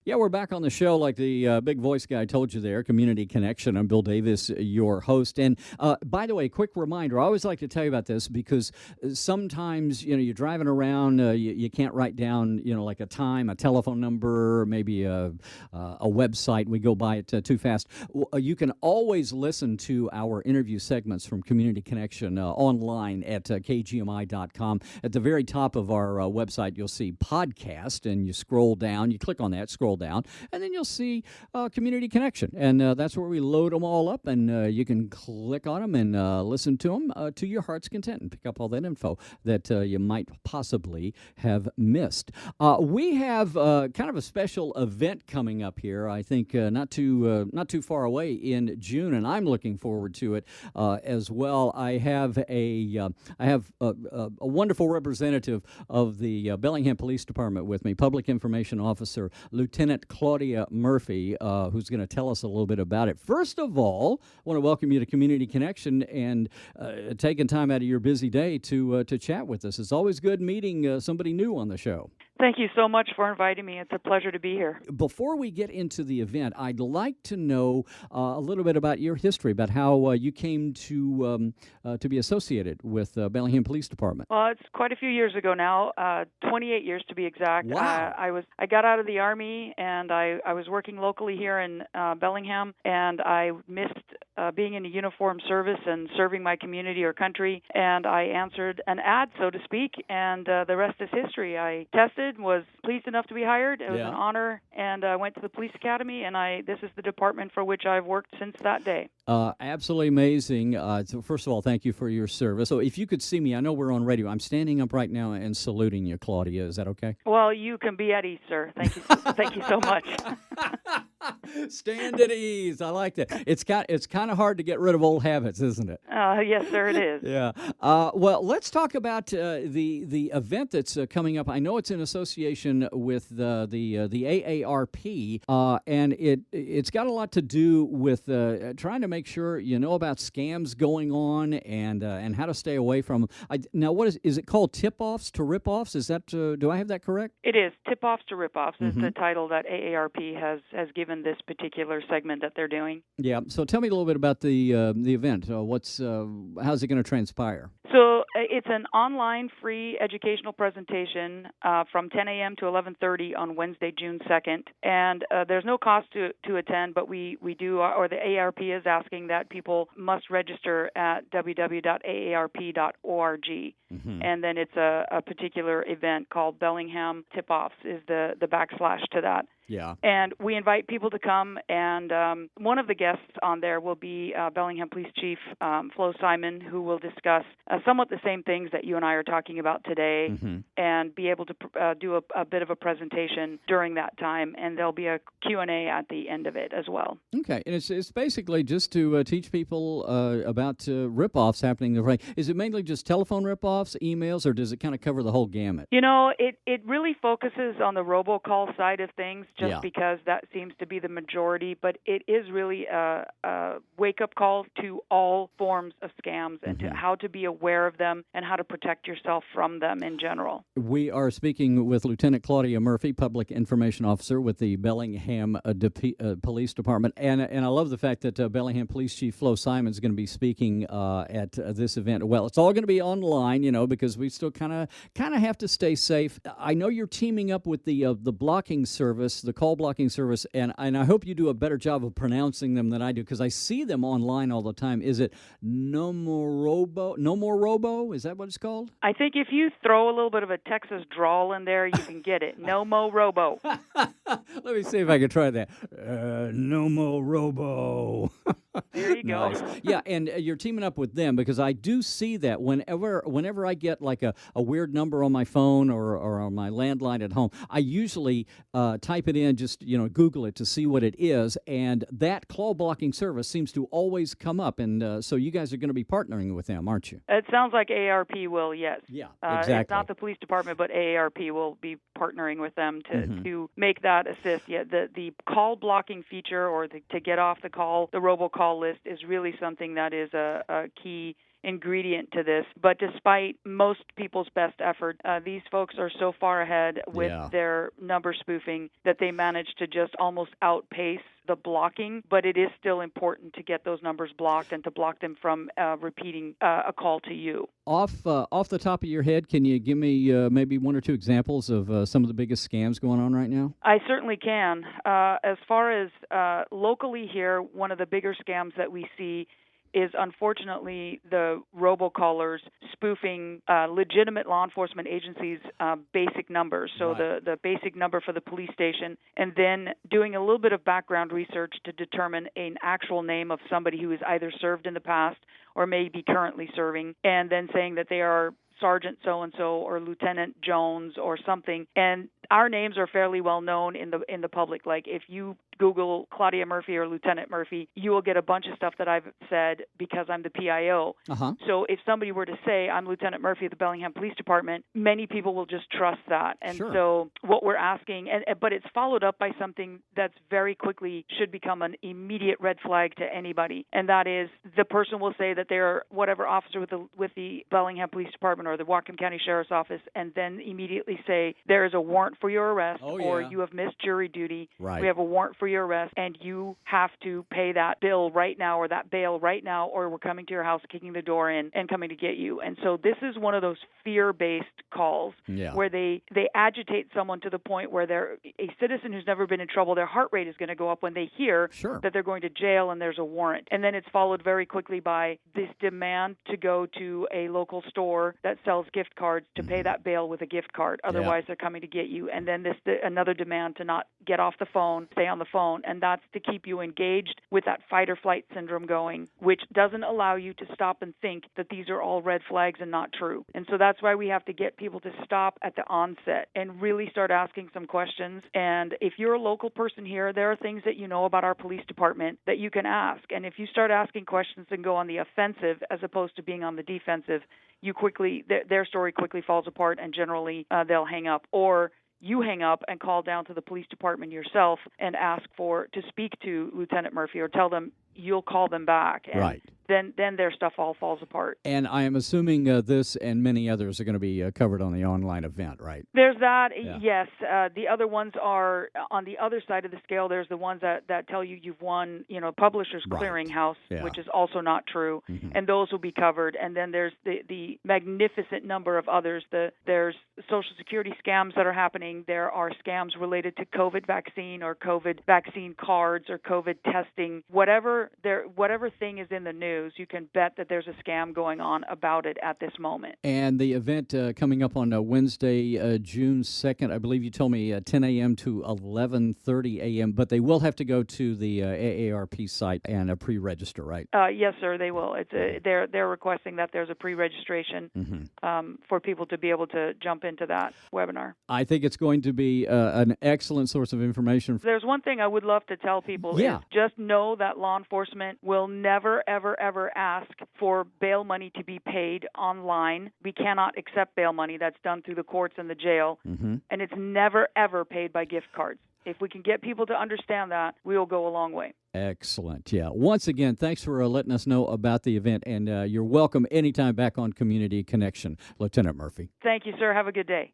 Yeah, we're back on the show like the big voice guy told you there, Community Connection. I'm Bill Davis, your host. And by the way, quick reminder, I always like to tell you about this because sometimes, you're driving around, you can't write down, like a time, a telephone number, maybe a website. We go by it too fast. You can always listen to our interview segments from Community Connection online at KGMI.com. At the very top of our website, you'll see podcast, and you scroll down, you click on that, scroll down, and then you'll see Community Connection, and that's where we load them all up, and you can click on them and listen to them to your heart's content and pick up all that info that you might possibly have missed. We have kind of a special event coming up here, I think not too far away in June, and I'm looking forward to it as well. I have a wonderful representative of the Bellingham Police Department with me, Public Information Officer Lieutenant Claudia Murphy, who's going to tell us a little bit about it. First of all, I want to welcome you to Community Connection and taking time out of your busy day to chat with us. It's always good meeting somebody new on the show. Thank you so much for inviting me. It's a pleasure to be here. Before we get into the event, I'd like to know a little bit about your history, about how you came to be associated with Bellingham Police Department. Well, it's quite a few years ago now, 28 years to be exact. Wow. I got out of the Army, and I was working locally here in Bellingham, and I missed being in a uniformed service and serving my community or country, and I answered an ad, so to speak, and the rest is history. I tested, was pleased enough to be hired. It was an honor, and I went to the police academy, and this is the department for which I've worked since that day. Absolutely amazing. So first of all, thank you for your service. So if you could see me, I know we're on radio. I'm standing up right now and saluting you, Claudia. Is that okay? Well, you can be at ease, sir. Thank you. Thank you so much. Stand at ease. I like that. It's kind of hard to get rid of old habits, isn't it? Yes, sir, it is. Yeah. Well, let's talk about the event that's coming up. I know it's in association with the AARP, and it's got a lot to do with trying to make sure you know about scams going on and how to stay away from them. Now, what is it called? Tip-offs to rip-offs? Is that do I have that correct? It is. Tip-offs to rip-offs is the title that AARP has given this particular segment that they're doing. Yeah. So tell me a little bit about the event. How's it going to transpire? So it's an online free educational presentation from 10 a.m. to 11:30 on Wednesday, June 2nd. And there's no cost to attend, but we do, or the AARP is asking that people must register at www.aarp.org. And then it's a particular event called Bellingham Tip-Offs is the backslash to that. Yeah. And we invite people to come, and one of the guests on there will be Bellingham Police Chief Flo Simon, who will discuss somewhat the same things that you and I are talking about today, and be able to do a bit of a presentation during that time, and there'll be a Q&A at the end of it as well. Okay, and it's basically just to teach people about rip-offs happening. Is it mainly just telephone rip-offs, emails, or does it kind of cover the whole gamut? You know, it really focuses on the robocall side of things, just because that seems to be the majority, but it is really a wake-up call to all forms of scams and to how to be aware of them and how to protect yourself from them in general. We are speaking with Lieutenant Claudia Murphy, Public Information Officer with the Bellingham Police Department, and I love the fact that Bellingham Police Chief Flo Simon is going to be speaking at this event. Well, it's all going to be online, because we still kind of have to stay safe. I know you're teaming up with the blocking service, the call blocking service, and I hope you do a better job of pronouncing them than I do, because I see them online all the time. Is it No More Robo? Is that what it's called? I think if you throw a little bit of a Texas drawl in there, you can get it. No Mo Robo. Let me see if I can try that. No More Robo. There you go. Nice. Yeah, and you're teaming up with them, because I do see that whenever I get like a weird number on my phone or on my landline at home, I usually type it in, just Google it to see what it is, and that call blocking service seems to always come up, and so you guys are going to be partnering with them, aren't you? It sounds like AARP will, yes. Yeah, exactly. It's not the police department, but AARP will be partnering with them to make that assist. Yeah, the call blocking feature, or to get off the robocall list, is really something that is a key ingredient to this. But despite most people's best effort, these folks are so far ahead with their number spoofing that they manage to just almost outpace the blocking. But it is still important to get those numbers blocked and to block them from repeating a call to you. Off the top of your head, can you give me maybe one or two examples of some of the biggest scams going on right now? I certainly can. As far as locally here, one of the bigger scams that we see is unfortunately the robocallers spoofing legitimate law enforcement agencies' basic numbers, so the basic number for the police station, and then doing a little bit of background research to determine an actual name of somebody who has either served in the past or may be currently serving, and then saying that they are Sergeant so-and-so or Lieutenant Jones or something. And our names are fairly well known in the public. Like if you Google Claudia Murphy or Lieutenant Murphy, you will get a bunch of stuff that I've said because I'm the PIO. So if somebody were to say, I'm Lieutenant Murphy of the Bellingham Police Department, many people will just trust that. And so what we're asking, but it's followed up by something that's very quickly should become an immediate red flag to anybody. And that is the person will say that they're whatever officer with the Bellingham Police Department or the Whatcom County Sheriff's Office, and then immediately say, there is a warrant for your arrest, or you have missed jury duty. We have a warrant for your arrest, and you have to pay that bill right now or that bail right now, or we're coming to your house, kicking the door in, and coming to get you. And so this is one of those fear-based calls where they agitate someone to the point where they're a citizen who's never been in trouble, their heart rate is going to go up when they hear that they're going to jail and there's a warrant. And then it's followed very quickly by this demand to go to a local store that sells gift cards to pay that bail with a gift card. Otherwise, they're coming to get you. And then another demand to not get off the phone, stay on the phone. And that's to keep you engaged with that fight or flight syndrome going, which doesn't allow you to stop and think that these are all red flags and not true. And so that's why we have to get people to stop at the onset and really start asking some questions. And if you're a local person here, there are things that you know about our police department that you can ask. And if you start asking questions and go on the offensive as opposed to being on the defensive, you quickly their story quickly falls apart, and generally they'll hang up, or you hang up and call down to the police department yourself and ask to speak to Lieutenant Murphy, or tell them you'll call them back. And then their stuff all falls apart. And I am assuming this and many others are going to be covered on the online event, right? There's that, yes. The other ones are on the other side of the scale. There's the ones that tell you you've won, Publishers Clearinghouse, which is also not true, and those will be covered. And then there's the magnificent number of others. There's Social Security scams that are happening. There are scams related to COVID vaccine or COVID vaccine cards or COVID testing. Whatever thing is in the news, you can bet that there's a scam going on about it at this moment. And the event coming up on Wednesday, June 2nd, I believe you told me 10 a.m. to 11:30 a.m., but they will have to go to the AARP site and pre-register, right? Yes, sir, they will. They're requesting that there's a pre-registration for people to be able to jump into that webinar. I think it's going to be an excellent source of information. There's one thing I would love to tell people is just know that law enforcement will never, ever ask for bail money to be paid online. We cannot accept bail money that's done through the courts and the jail, and it's never, ever paid by gift cards. If we can get people to understand that, we will go a long way. Excellent. Yeah. Once again, thanks for letting us know about the event, and you're welcome anytime back on Community Connection, Lieutenant Murphy. Thank you, sir. Have a good day.